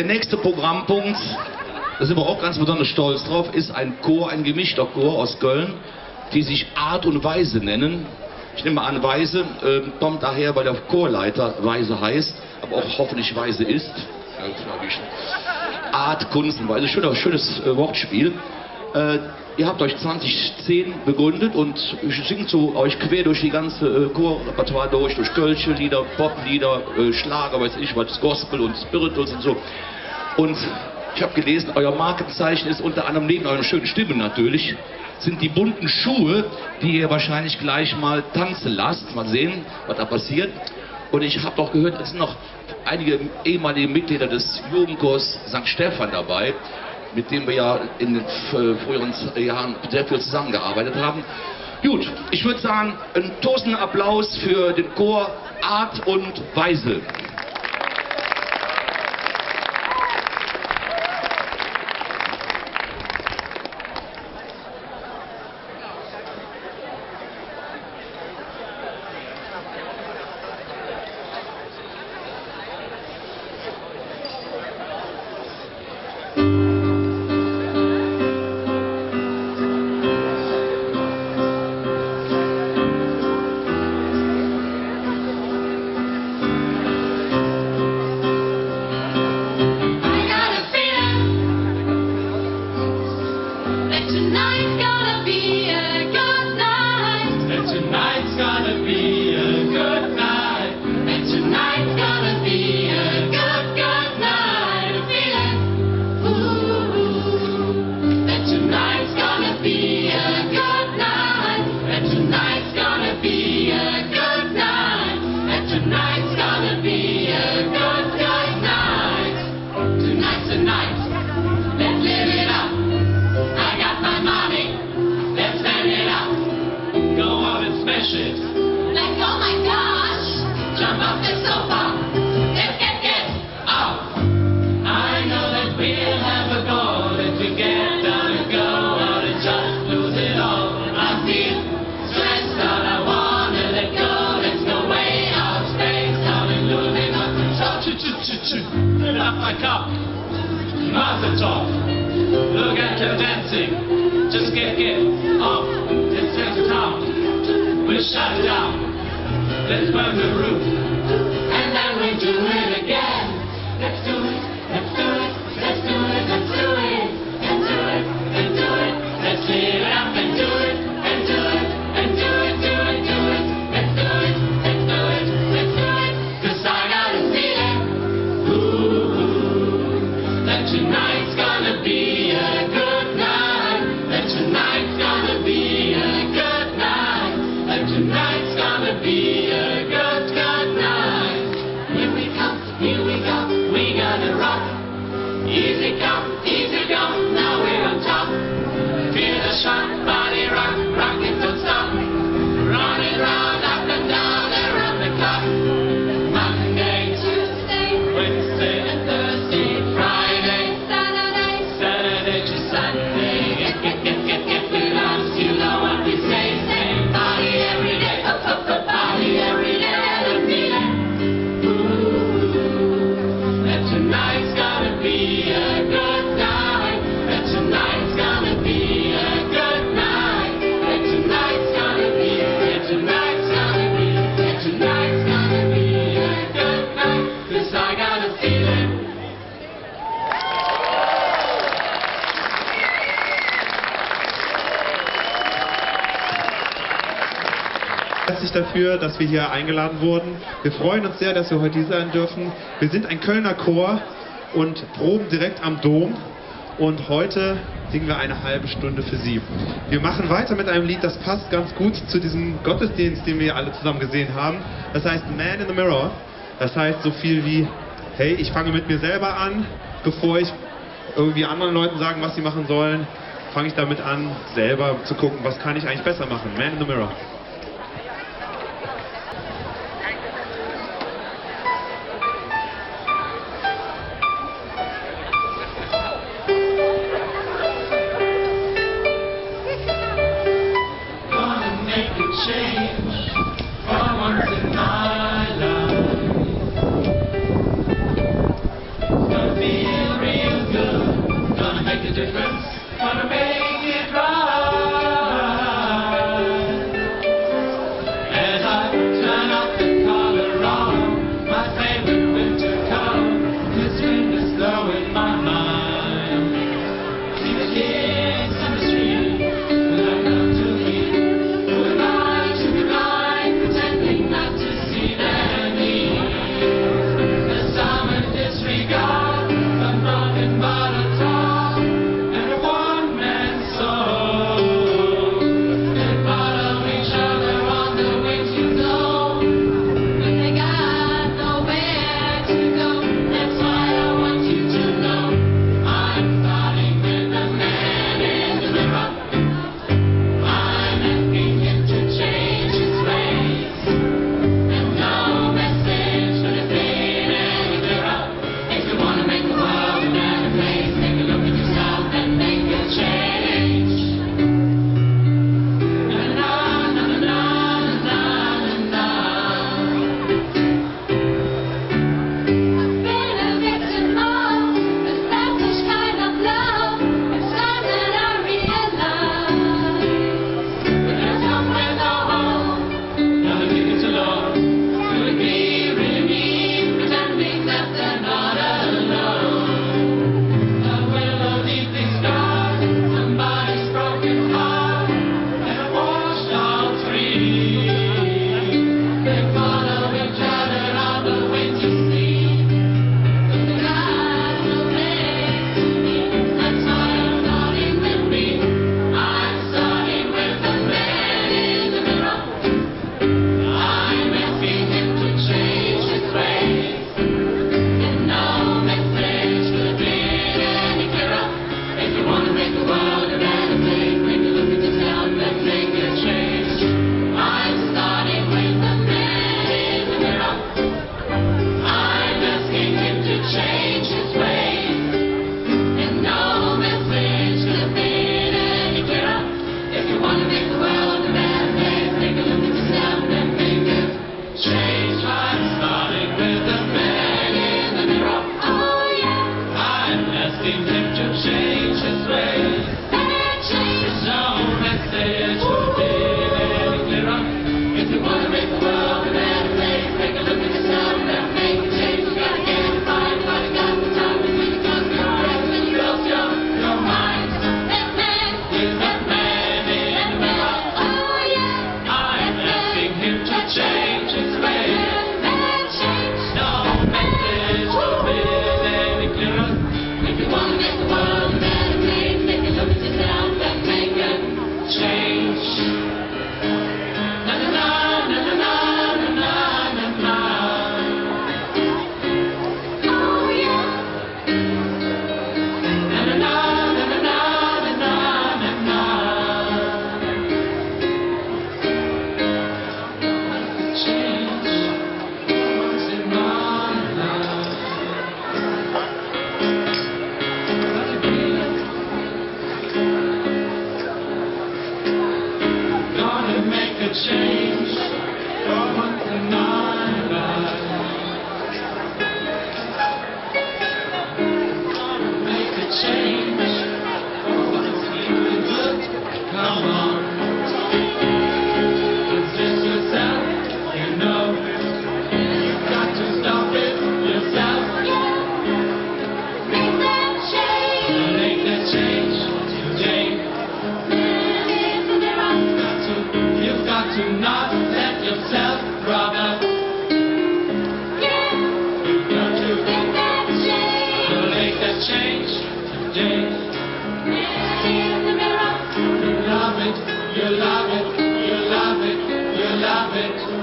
Der nächste Programmpunkt, da sind wir auch ganz besonders stolz drauf, ist ein Chor, ein gemischter Chor aus Köln, die sich Art und Weise nennen. Ich nehme an, Weise kommt daher, weil der Chorleiter Weise heißt, aber auch hoffentlich Weise ist. Art, Kunst und Weise, schönes Wortspiel. Ihr habt euch 2010 begründet und singt so euch quer durch die ganze Chorrepertoire durch Kölsche Lieder, Poplieder, Schlager, weiß ich was, Gospel und Spirituals und so. Und ich habe gelesen, euer Markenzeichen ist unter anderem neben euren schönen Stimmen natürlich, sind die bunten Schuhe, die ihr wahrscheinlich gleich mal tanzen lasst. Mal sehen, was da passiert. Und ich habe auch gehört, es sind noch einige ehemalige Mitglieder des Jugendchors St. Stephan dabei, mit dem wir ja in den früheren Jahren sehr viel zusammengearbeitet haben. Gut, ich würde sagen, einen tosenden Applaus für den Chor Art und Weise. Fill up my cup, Mazel tov. Look at her dancing, just get off. It's next town, we'll shut it down. Let's burn the roof, and then we'll do it again. Let's do it, let's do it, let's do it, let's do it, and do it, and do it. Let's live it up and do it, and do it, and do it, do it, do it. Let's do it, let's do it, let's do it. 'Cause I got a feeling, that tonight's gonna be a good night. That tonight's gonna be a good night. That tonight's gonna be a good, good night. Here we go, we gotta rock. Easy go, now we're on top. Feel the shot, body rock, rock it don't stop. Running round, up and down, around the clock. Monday, Tuesday, Wednesday and Thursday, Friday, Saturday to Sunday. Get with us, you know what we say. Same body every day, up, body every day. And I'm feeling, that tonight's gonna be a good night. That tonight's gonna be a good night. That tonight's gonna be, that tonight's gonna be, that tonight's gonna be a good night. 'Cause I got a feeling. Herzlich dafür, dass wir hier eingeladen wurden. Wir freuen uns sehr, dass wir heute hier sein dürfen. Wir sind ein Kölner Chor und proben direkt am Dom. Und heute singen wir eine halbe Stunde für Sie. Wir machen weiter mit einem Lied, das passt ganz gut zu diesem Gottesdienst, den wir alle zusammen gesehen haben. Das heißt Man in the Mirror. Das heißt so viel wie, hey, ich fange mit mir selber an, bevor ich irgendwie anderen Leuten sagen, was sie machen sollen, fange ich damit an, selber zu gucken, was kann ich eigentlich besser machen. Man in the Mirror. Gonna make a change for once in my life. It's gonna be you love it, you love it, you love it.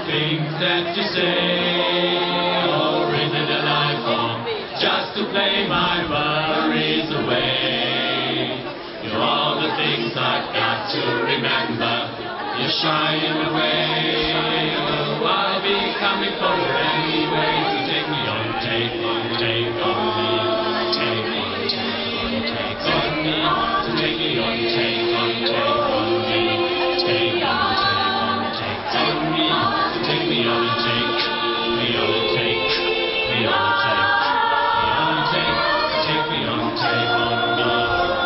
Things that you say or written a life form just to play my worries away. You're all the things I've got to remember. You're shying away. Oh, I'll be coming for you anyway. So take me on, take on, take on me. Take on, take on, take on me. So take me on, take on, take on me. Take on, take on me. So take me on and take me on and take me on and take take me on, take on me.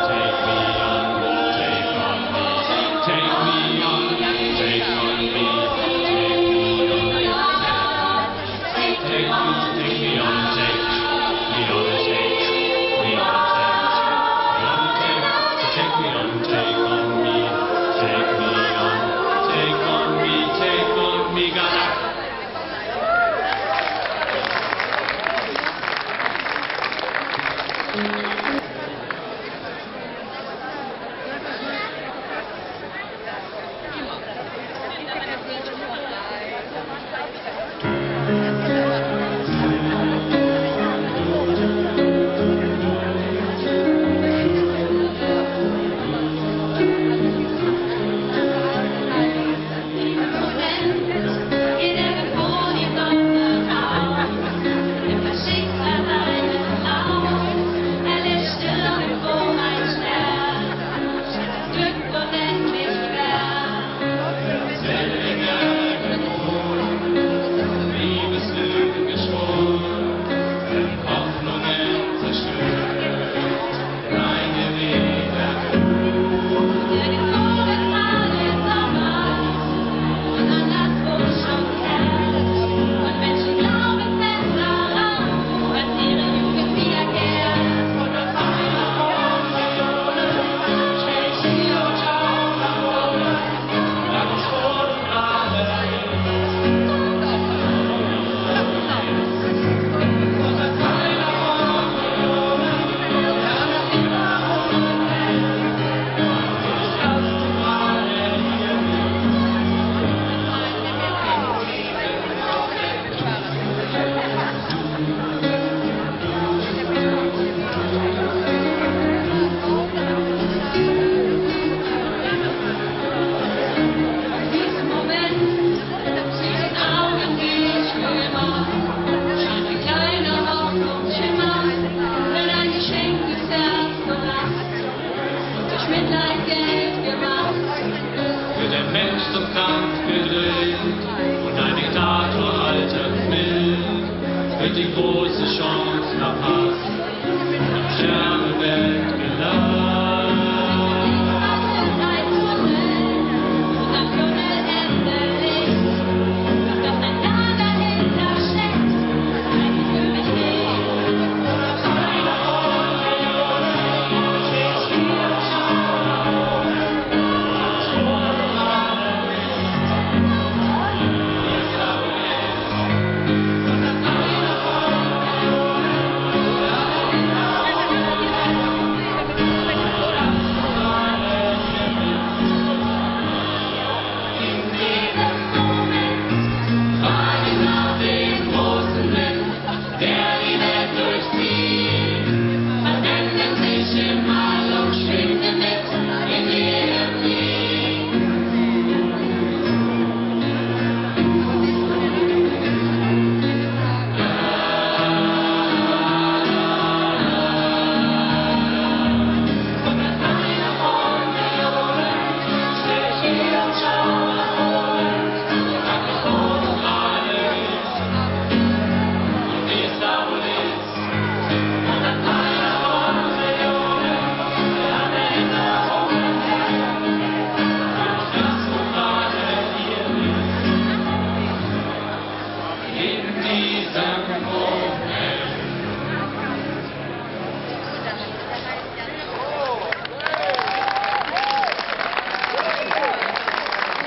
Take me on, take on me. Take me on, take on me. Take me on, take me on and take me on and take me on and take me on and take. Take me on, take on me. Mitleid Geld gemacht. Wird der Mensch zum Kampf gedrillt und ein Diktator altert mild, wird die große Chance verpasst, am Sterbebett gelassen. Ein Tunnel, und am Tunnelende Licht, doch ein Jahr dahinter steckt, ein König nicht.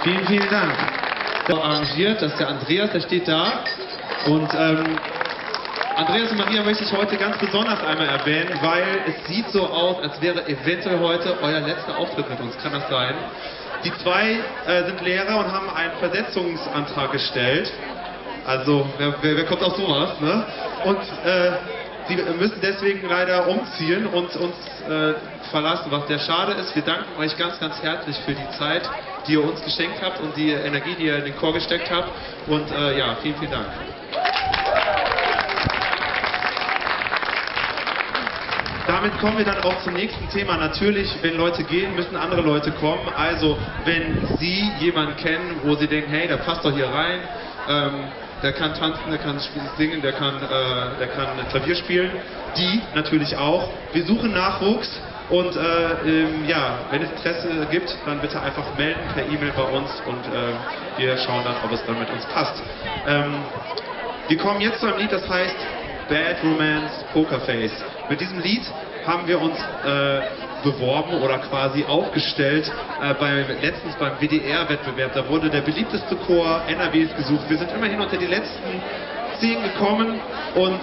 Vielen, vielen Dank. Arrangiert, das ist der Andreas, der steht da. Und Andreas und Maria möchte ich heute ganz besonders einmal erwähnen, weil es sieht so aus, als wäre eventuell heute euer letzter Auftritt mit uns. Kann das sein? Die zwei sind Lehrer und haben einen Versetzungsantrag gestellt. Also, wer kommt auf sowas, ne? Und sie müssen deswegen leider umziehen und uns verlassen, was sehr schade ist. Wir danken euch ganz, ganz herzlich für die Zeit, die ihr uns geschenkt habt und die Energie, die ihr in den Chor gesteckt habt. Und ja, vielen, vielen Dank. Damit kommen wir dann auch zum nächsten Thema. Natürlich, wenn Leute gehen, müssen andere Leute kommen. Also, wenn Sie jemanden kennen, wo Sie denken, hey, der passt doch hier rein, der kann tanzen, der kann singen, der kann Klavier spielen, die natürlich auch. Wir suchen Nachwuchs und ja, wenn es Interesse gibt, dann bitte einfach melden per E-Mail bei uns und wir schauen dann, ob es dann mit uns passt. Wir kommen jetzt zu einem Lied, das heißt Bad Romance Pokerface. Mit diesem Lied haben wir uns beworben oder quasi aufgestellt letztens beim WDR-Wettbewerb. Da wurde der beliebteste Chor NRWs gesucht. Wir sind immerhin unter die letzten 10 gekommen und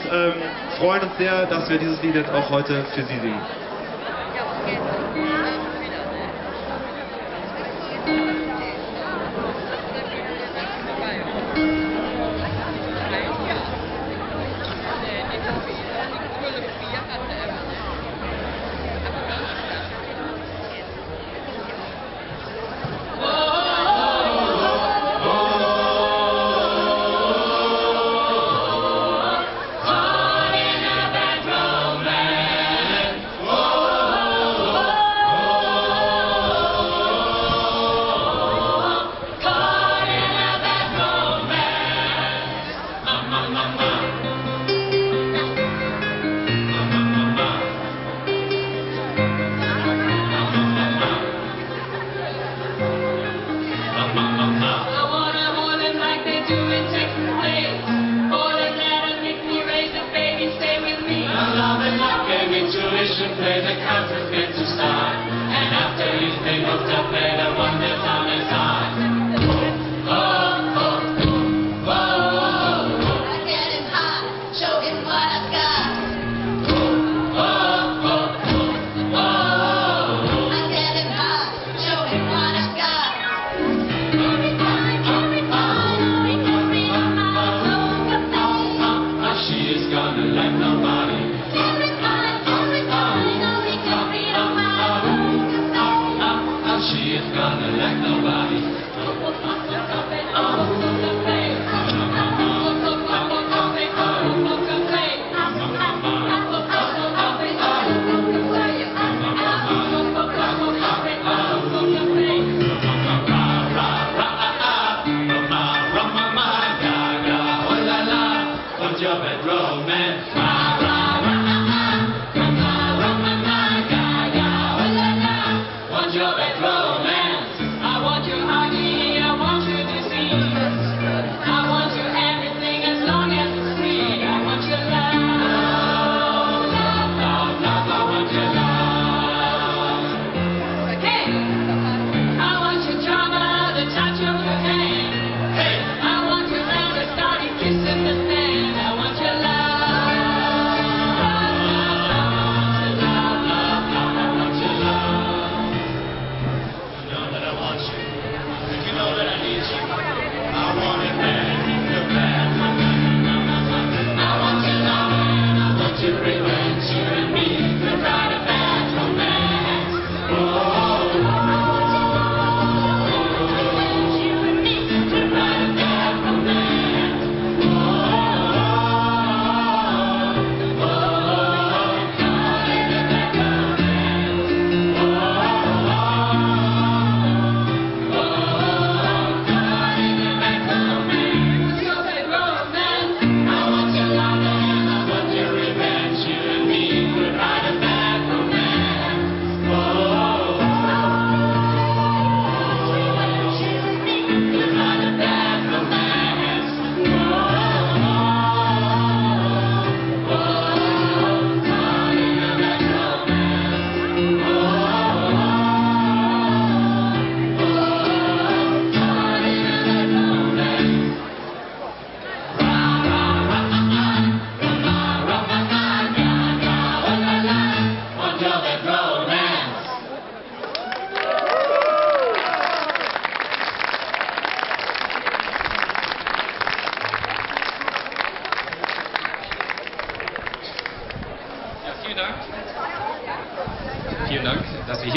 freuen uns sehr, dass wir dieses Lied jetzt auch heute für Sie singen.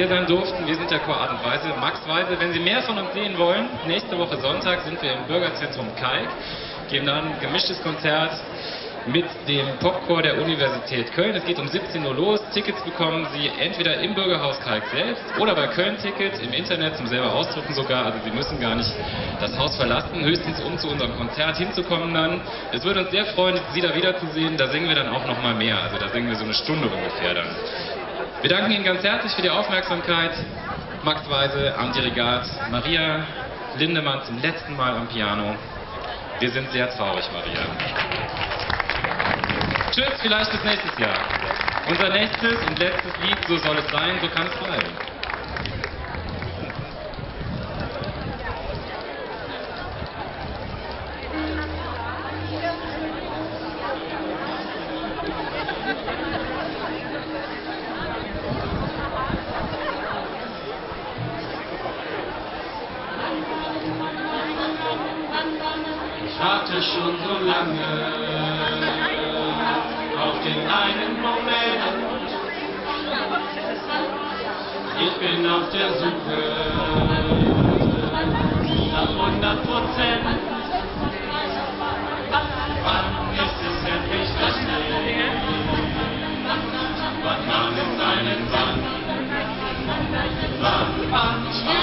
hier sein durften. Wir sind der Chor Art und Weise, Max Weise. Wenn Sie mehr von uns sehen wollen, nächste Woche Sonntag sind wir im Bürgerzentrum Kalk, geben dann ein gemischtes Konzert mit dem Popchor der Universität Köln. Es geht um 17 Uhr los. Tickets bekommen Sie entweder im Bürgerhaus Kalk selbst oder bei Köln Ticket im Internet zum selber ausdrucken sogar. Also Sie müssen gar nicht das Haus verlassen, höchstens um zu unserem Konzert hinzukommen dann. Es würde uns sehr freuen, Sie da wiederzusehen. Da singen wir dann auch noch mal mehr. Also da singen wir so eine Stunde ungefähr dann. Wir danken Ihnen ganz herzlich für die Aufmerksamkeit. Max Weise am Dirigat, Maria Lindemann zum letzten Mal am Piano. Wir sind sehr traurig, Maria. Tschüss, vielleicht bis nächstes Jahr. Unser nächstes und letztes Lied, so soll es sein, so kann es bleiben. Ich warte schon so lange auf den einen Moment. Ich bin auf der Suche nach 100%. Wann ist es endlich verstehen? Wann nahm es einen Wann? Wann?